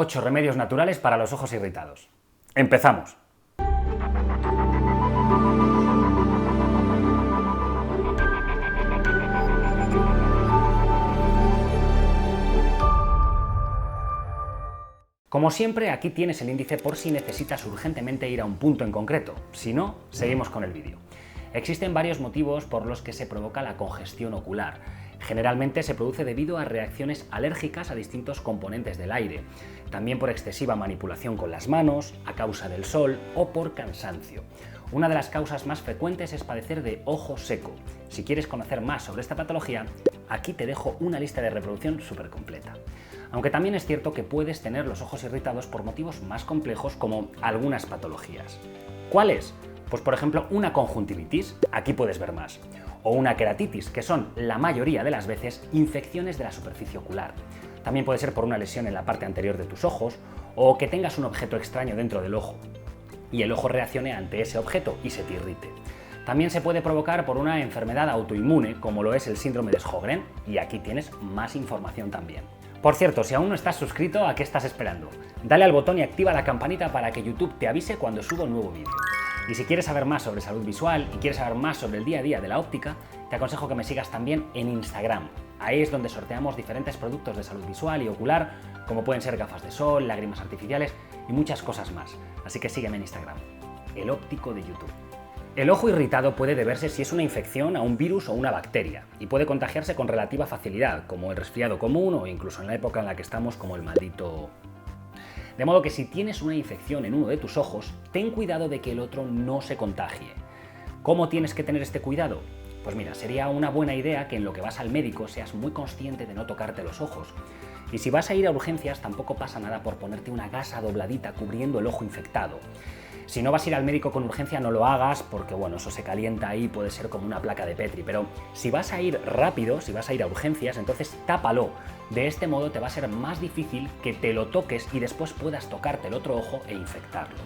8 remedios naturales para los ojos irritados. ¡Empezamos! Como siempre, aquí tienes el índice por si necesitas urgentemente ir a un punto en concreto. Si no, seguimos con el vídeo. Existen varios motivos por los que se provoca la congestión ocular. Generalmente se produce debido a reacciones alérgicas a distintos componentes del aire, también por excesiva manipulación con las manos, a causa del sol o por cansancio. Una de las causas más frecuentes es padecer de ojo seco. Si quieres conocer más sobre esta patología, aquí te dejo una lista de reproducción súper completa. Aunque también es cierto que puedes tener los ojos irritados por motivos más complejos como algunas patologías. ¿Cuáles? Pues por ejemplo una conjuntivitis, aquí puedes ver más, o una queratitis, que son la mayoría de las veces infecciones de la superficie ocular. También puede ser por una lesión en la parte anterior de tus ojos o que tengas un objeto extraño dentro del ojo y el ojo reaccione ante ese objeto y se te irrite. También se puede provocar por una enfermedad autoinmune como lo es el síndrome de Sjögren y aquí tienes más información también. Por cierto, si aún no estás suscrito, ¿a qué estás esperando? Dale al botón y activa la campanita para que YouTube te avise cuando subo un nuevo vídeo. Y si quieres saber más sobre salud visual y quieres saber más sobre el día a día de la óptica, te aconsejo que me sigas también en Instagram. Ahí es donde sorteamos diferentes productos de salud visual y ocular, como pueden ser gafas de sol, lágrimas artificiales y muchas cosas más. Así que sígueme en Instagram, el óptico de YouTube. El ojo irritado puede deberse si es una infección a un virus o una bacteria y puede contagiarse con relativa facilidad, como el resfriado común o incluso en la época en la que estamos como el maldito... De modo que si tienes una infección en uno de tus ojos, ten cuidado de que el otro no se contagie. ¿Cómo tienes que tener este cuidado? Pues mira, sería una buena idea que en lo que vas al médico seas muy consciente de no tocarte los ojos. Y si vas a ir a urgencias, tampoco pasa nada por ponerte una gasa dobladita cubriendo el ojo infectado. Si no vas a ir al médico con urgencia, no lo hagas porque, bueno, eso se calienta ahí, puede ser como una placa de Petri. Pero si vas a ir rápido, si vas a ir a urgencias, entonces tápalo. De este modo te va a ser más difícil que te lo toques y después puedas tocarte el otro ojo e infectarlo.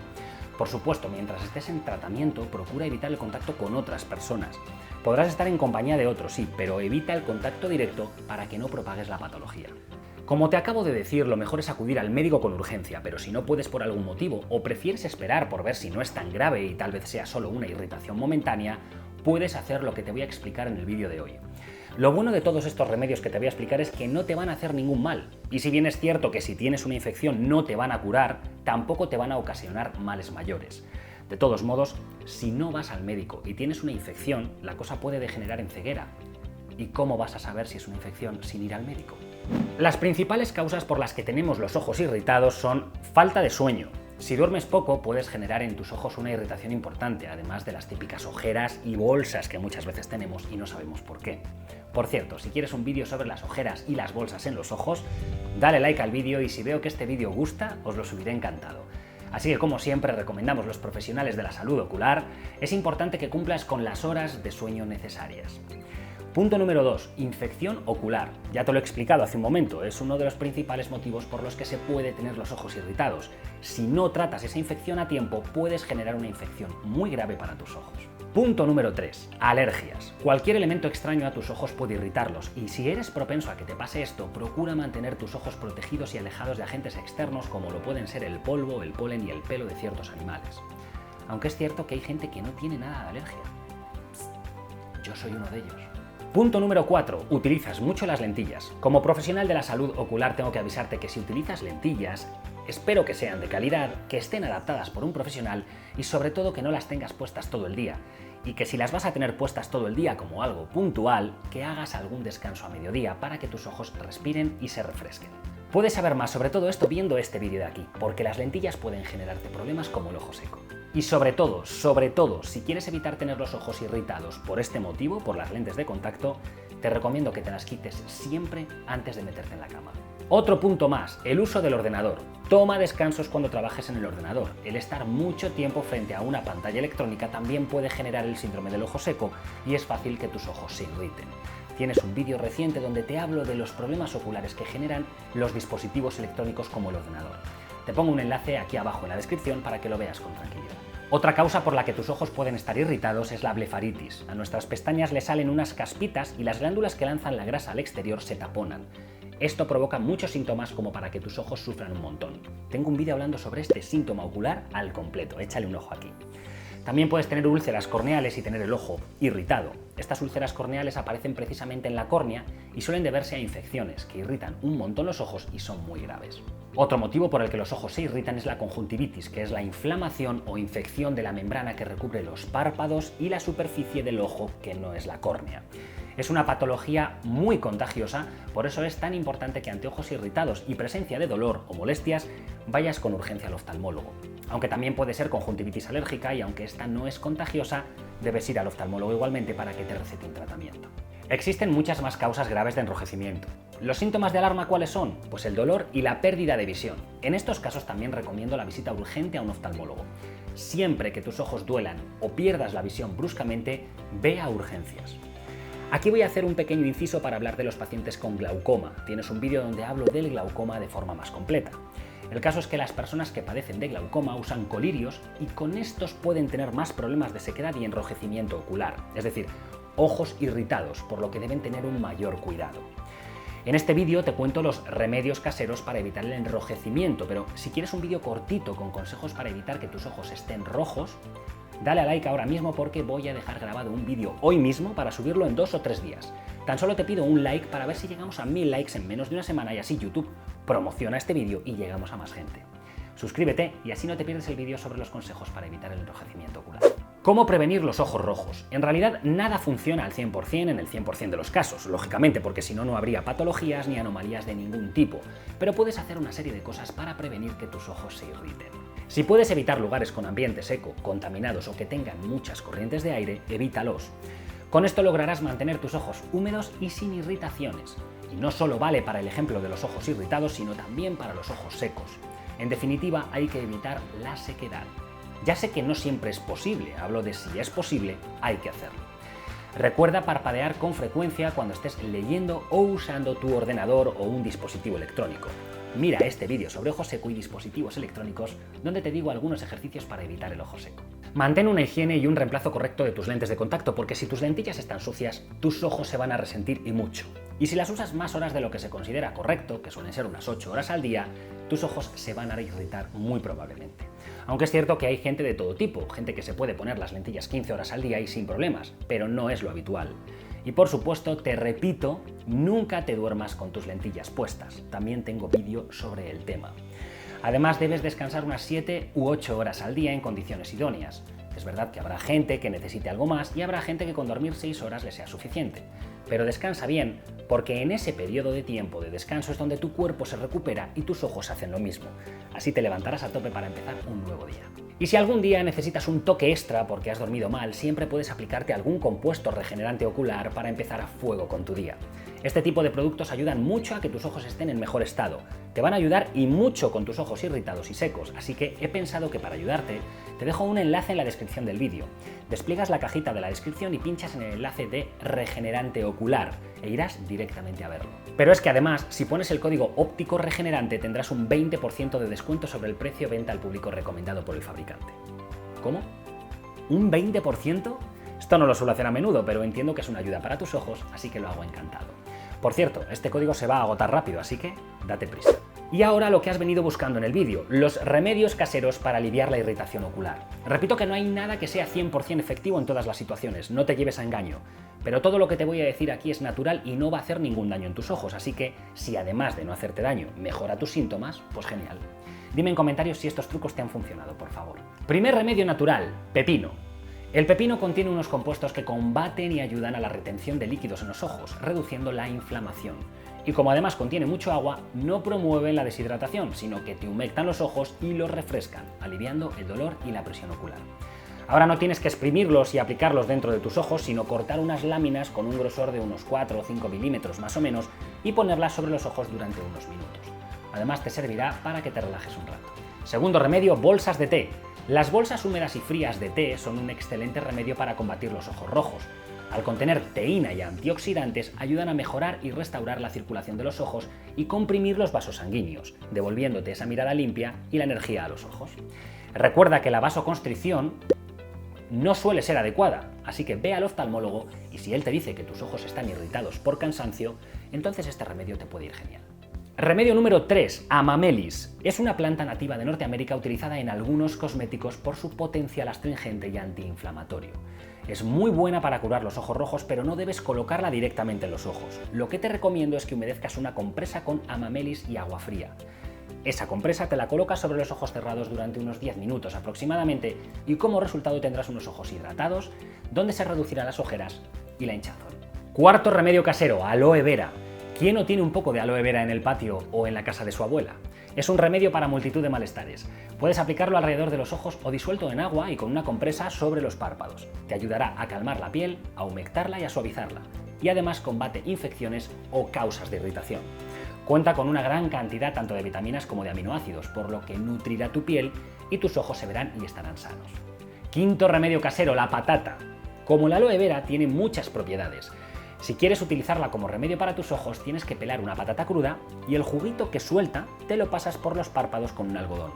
Por supuesto, mientras estés en tratamiento, procura evitar el contacto con otras personas. Podrás estar en compañía de otros, sí, pero evita el contacto directo para que no propagues la patología. Como te acabo de decir, lo mejor es acudir al médico con urgencia, pero si no puedes por algún motivo o prefieres esperar por ver si no es tan grave y tal vez sea solo una irritación momentánea, puedes hacer lo que te voy a explicar en el vídeo de hoy. Lo bueno de todos estos remedios que te voy a explicar es que no te van a hacer ningún mal. Y si bien es cierto que si tienes una infección no te van a curar, tampoco te van a ocasionar males mayores. De todos modos, si no vas al médico y tienes una infección, la cosa puede degenerar en ceguera. ¿Y cómo vas a saber si es una infección sin ir al médico? Las principales causas por las que tenemos los ojos irritados son falta de sueño. Si duermes poco, puedes generar en tus ojos una irritación importante, además de las típicas ojeras y bolsas que muchas veces tenemos y no sabemos por qué. Por cierto, si quieres un vídeo sobre las ojeras y las bolsas en los ojos, dale like al vídeo y si veo que este vídeo gusta, os lo subiré encantado. Así que, como siempre recomendamos los profesionales de la salud ocular, es importante que cumplas con las horas de sueño necesarias. Punto número 2. Infección ocular. Ya te lo he explicado hace un momento, es uno de los principales motivos por los que se puede tener los ojos irritados. Si no tratas esa infección a tiempo, puedes generar una infección muy grave para tus ojos. Punto número 3. Alergias. Cualquier elemento extraño a tus ojos puede irritarlos y si eres propenso a que te pase esto, procura mantener tus ojos protegidos y alejados de agentes externos como lo pueden ser el polvo, el polen y el pelo de ciertos animales. Aunque es cierto que hay gente que no tiene nada de alergia. Yo soy uno de ellos. Punto número 4. Utilizas mucho las lentillas. Como profesional de la salud ocular tengo que avisarte que si utilizas lentillas, espero que sean de calidad, que estén adaptadas por un profesional y sobre todo que no las tengas puestas todo el día. Y que si las vas a tener puestas todo el día como algo puntual, que hagas algún descanso a mediodía para que tus ojos respiren y se refresquen. Puedes saber más sobre todo esto viendo este vídeo de aquí, porque las lentillas pueden generarte problemas como el ojo seco. Y sobre todo, si quieres evitar tener los ojos irritados por este motivo, por las lentes de contacto, te recomiendo que te las quites siempre antes de meterte en la cama. Otro punto más, el uso del ordenador. Toma descansos cuando trabajes en el ordenador. El estar mucho tiempo frente a una pantalla electrónica también puede generar el síndrome del ojo seco y es fácil que tus ojos se irriten. Tienes un vídeo reciente donde te hablo de los problemas oculares que generan los dispositivos electrónicos como el ordenador. Te pongo un enlace aquí abajo en la descripción para que lo veas con tranquilidad. Otra causa por la que tus ojos pueden estar irritados es la blefaritis. A nuestras pestañas le salen unas caspitas y las glándulas que lanzan la grasa al exterior se taponan. Esto provoca muchos síntomas como para que tus ojos sufran un montón. Tengo un vídeo hablando sobre este síntoma ocular al completo, échale un ojo aquí. También puedes tener úlceras corneales y tener el ojo irritado. Estas úlceras corneales aparecen precisamente en la córnea y suelen deberse a infecciones que irritan un montón los ojos y son muy graves. Otro motivo por el que los ojos se irritan es la conjuntivitis, que es la inflamación o infección de la membrana que recubre los párpados y la superficie del ojo, que no es la córnea. Es una patología muy contagiosa, por eso es tan importante que ante ojos irritados y presencia de dolor o molestias vayas con urgencia al oftalmólogo. Aunque también puede ser conjuntivitis alérgica y aunque esta no es contagiosa, debes ir al oftalmólogo igualmente para que te recete un tratamiento. Existen muchas más causas graves de enrojecimiento. ¿Los síntomas de alarma cuáles son? Pues el dolor y la pérdida de visión. En estos casos también recomiendo la visita urgente a un oftalmólogo. Siempre que tus ojos duelan o pierdas la visión bruscamente, ve a urgencias. Aquí voy a hacer un pequeño inciso para hablar de los pacientes con glaucoma. Tienes un vídeo donde hablo del glaucoma de forma más completa. El caso es que las personas que padecen de glaucoma usan colirios y con estos pueden tener más problemas de sequedad y enrojecimiento ocular, es decir, ojos irritados, por lo que deben tener un mayor cuidado. En este vídeo te cuento los remedios caseros para evitar el enrojecimiento, pero si quieres un vídeo cortito con consejos para evitar que tus ojos estén rojos, dale a like ahora mismo porque voy a dejar grabado un vídeo hoy mismo para subirlo en 2 o 3 días. Tan solo te pido un like para ver si llegamos a 1000 likes en menos de una semana y así YouTube promociona este vídeo y llegamos a más gente. Suscríbete y así no te pierdes el vídeo sobre los consejos para evitar el enrojecimiento ocular. ¿Cómo prevenir los ojos rojos? En realidad nada funciona al 100% en el 100% de los casos, lógicamente, porque si no, no habría patologías ni anomalías de ningún tipo, pero puedes hacer una serie de cosas para prevenir que tus ojos se irriten. Si puedes evitar lugares con ambiente seco, contaminados o que tengan muchas corrientes de aire, evítalos. Con esto lograrás mantener tus ojos húmedos y sin irritaciones. Y no solo vale para el ejemplo de los ojos irritados, sino también para los ojos secos. En definitiva, hay que evitar la sequedad. Ya sé que no siempre es posible, hablo de si es posible, hay que hacerlo. Recuerda parpadear con frecuencia cuando estés leyendo o usando tu ordenador o un dispositivo electrónico. Mira este vídeo sobre ojo seco y dispositivos electrónicos, donde te digo algunos ejercicios para evitar el ojo seco. Mantén una higiene y un reemplazo correcto de tus lentes de contacto, porque si tus lentillas están sucias, tus ojos se van a resentir y mucho. Y si las usas más horas de lo que se considera correcto, que suelen ser unas 8 horas al día, tus ojos se van a irritar muy probablemente. Aunque es cierto que hay gente de todo tipo, gente que se puede poner las lentillas 15 horas al día y sin problemas, pero no es lo habitual. Y por supuesto, te repito, nunca te duermas con tus lentillas puestas. También tengo vídeo sobre el tema. Además, debes descansar unas 7 u 8 horas al día en condiciones idóneas. Es verdad que habrá gente que necesite algo más y habrá gente que con dormir 6 horas le sea suficiente. Pero descansa bien, porque en ese periodo de tiempo de descanso es donde tu cuerpo se recupera y tus ojos hacen lo mismo. Así te levantarás a tope para empezar un nuevo día. Y si algún día necesitas un toque extra porque has dormido mal, siempre puedes aplicarte algún compuesto regenerante ocular para empezar a fuego con tu día. Este tipo de productos ayudan mucho a que tus ojos estén en mejor estado. Te van a ayudar y mucho con tus ojos irritados y secos, así que he pensado que para ayudarte te dejo un enlace en la descripción del vídeo. Despliegas la cajita de la descripción y pinchas en el enlace de regenerante ocular e irás directamente a verlo. Pero es que además, si pones el código óptico regenerante tendrás un 20% de descuento sobre el precio venta al público recomendado por el fabricante. ¿Cómo? ¿Un 20%? Esto no lo suelo hacer a menudo, pero entiendo que es una ayuda para tus ojos, así que lo hago encantado. Por cierto, este código se va a agotar rápido, así que date prisa. Y ahora lo que has venido buscando en el vídeo, los remedios caseros para aliviar la irritación ocular. Repito que no hay nada que sea 100% efectivo en todas las situaciones, no te lleves a engaño. Pero todo lo que te voy a decir aquí es natural y no va a hacer ningún daño en tus ojos, así que si además de no hacerte daño mejora tus síntomas, pues genial. Dime en comentarios si estos trucos te han funcionado, por favor. Primer remedio natural, pepino. El pepino contiene unos compuestos que combaten y ayudan a la retención de líquidos en los ojos, reduciendo la inflamación. Y como además contiene mucho agua, no promueven la deshidratación, sino que te humectan los ojos y los refrescan, aliviando el dolor y la presión ocular. Ahora no tienes que exprimirlos y aplicarlos dentro de tus ojos, sino cortar unas láminas con un grosor de unos 4 o 5 milímetros más o menos y ponerlas sobre los ojos durante unos minutos. Además te servirá para que te relajes un rato. Segundo remedio, bolsas de té. Las bolsas húmedas y frías de té son un excelente remedio para combatir los ojos rojos. Al contener teína y antioxidantes, ayudan a mejorar y restaurar la circulación de los ojos y comprimir los vasos sanguíneos, devolviéndote esa mirada limpia y la energía a los ojos. Recuerda que la vasoconstricción no suele ser adecuada, así que ve al oftalmólogo y si él te dice que tus ojos están irritados por cansancio, entonces este remedio te puede ir genial. Remedio número 3, Amamelis. Es una planta nativa de Norteamérica utilizada en algunos cosméticos por su potencial astringente y antiinflamatorio. Es muy buena para curar los ojos rojos, pero no debes colocarla directamente en los ojos. Lo que te recomiendo es que humedezcas una compresa con Amamelis y agua fría. Esa compresa te la colocas sobre los ojos cerrados durante unos 10 minutos aproximadamente y como resultado tendrás unos ojos hidratados, donde se reducirán las ojeras y la hinchazón. Cuarto remedio casero, aloe vera. ¿Quién no tiene un poco de aloe vera en el patio o en la casa de su abuela? Es un remedio para multitud de malestares. Puedes aplicarlo alrededor de los ojos o disuelto en agua y con una compresa sobre los párpados. Te ayudará a calmar la piel, a humectarla y a suavizarla. Y además combate infecciones o causas de irritación. Cuenta con una gran cantidad tanto de vitaminas como de aminoácidos, por lo que nutrirá tu piel y tus ojos se verán y estarán sanos. Quinto remedio casero, la patata. Como la aloe vera tiene muchas propiedades. Si quieres utilizarla como remedio para tus ojos, tienes que pelar una patata cruda y el juguito que suelta te lo pasas por los párpados con un algodón.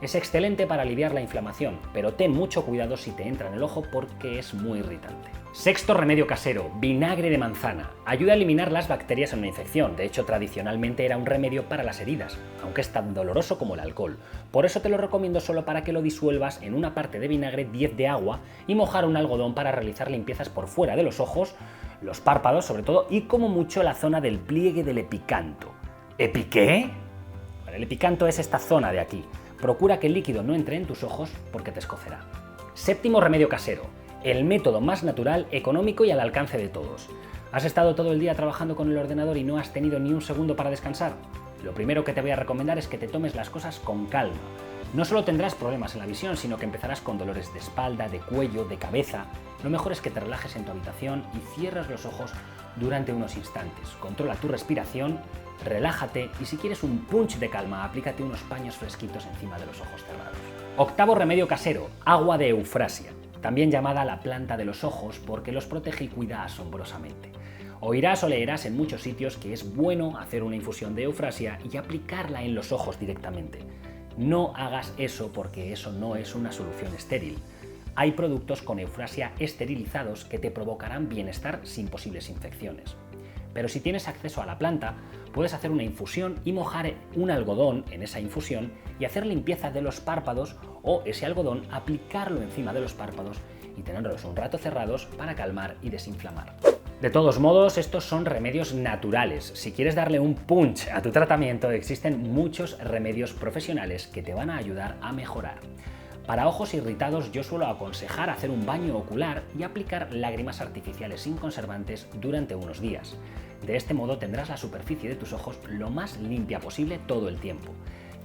Es excelente para aliviar la inflamación, pero ten mucho cuidado si te entra en el ojo porque es muy irritante. Sexto remedio casero, vinagre de manzana. Ayuda a eliminar las bacterias en una infección. De hecho, tradicionalmente era un remedio para las heridas, aunque es tan doloroso como el alcohol. Por eso te lo recomiendo solo para que lo disuelvas en una parte de vinagre, 10 de agua y mojar un algodón para realizar limpiezas por fuera de los ojos, los párpados sobre todo, y como mucho la zona del pliegue del epicanto. ¿Epi qué? Bueno, el epicanto es esta zona de aquí. Procura que el líquido no entre en tus ojos porque te escocerá. Séptimo remedio casero. El método más natural, económico y al alcance de todos. ¿Has estado todo el día trabajando con el ordenador y no has tenido ni un segundo para descansar? Lo primero que te voy a recomendar es que te tomes las cosas con calma. No solo tendrás problemas en la visión, sino que empezarás con dolores de espalda, de cuello, de cabeza. Lo mejor es que te relajes en tu habitación y cierres los ojos durante unos instantes. Controla tu respiración, relájate y si quieres un punch de calma, aplícate unos paños fresquitos encima de los ojos cerrados. Octavo remedio casero, agua de eufrasia. También llamada la planta de los ojos porque los protege y cuida asombrosamente. Oirás o leerás en muchos sitios que es bueno hacer una infusión de eufrasia y aplicarla en los ojos directamente. No hagas eso porque eso no es una solución estéril. Hay productos con eufrasia esterilizados que te provocarán bienestar sin posibles infecciones. Pero si tienes acceso a la planta, puedes hacer una infusión y mojar un algodón en esa infusión y hacer limpieza de los párpados o ese algodón aplicarlo encima de los párpados y tenerlos un rato cerrados para calmar y desinflamar. De todos modos, estos son remedios naturales. Si quieres darle un punch a tu tratamiento, existen muchos remedios profesionales que te van a ayudar a mejorar. Para ojos irritados yo suelo aconsejar hacer un baño ocular y aplicar lágrimas artificiales sin conservantes durante unos días. De este modo tendrás la superficie de tus ojos lo más limpia posible todo el tiempo.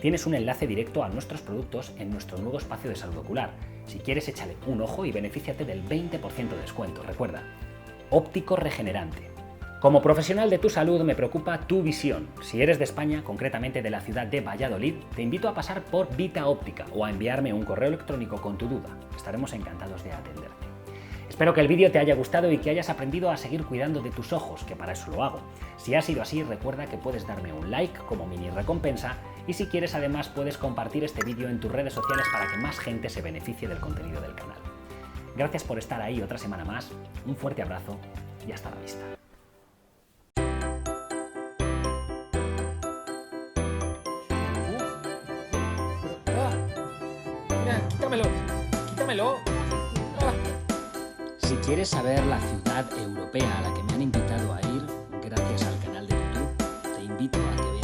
Tienes un enlace directo a nuestros productos en nuestro nuevo espacio de salud ocular. Si quieres, échale un ojo y benefíciate del 20% de descuento. Recuerda, óptico regenerante. Como profesional de tu salud me preocupa tu visión. Si eres de España, concretamente de la ciudad de Valladolid, te invito a pasar por Vita Óptica o a enviarme un correo electrónico con tu duda. Estaremos encantados de atenderte. Espero que el vídeo te haya gustado y que hayas aprendido a seguir cuidando de tus ojos, que para eso lo hago. Si ha sido así, recuerda que puedes darme un like como mini recompensa y si quieres además puedes compartir este vídeo en tus redes sociales para que más gente se beneficie del contenido del canal. Gracias por estar ahí otra semana más, un fuerte abrazo y hasta la vista. Quítamelo. Si quieres saber la ciudad europea a la que me han invitado a ir, gracias al canal de YouTube, te invito a que veas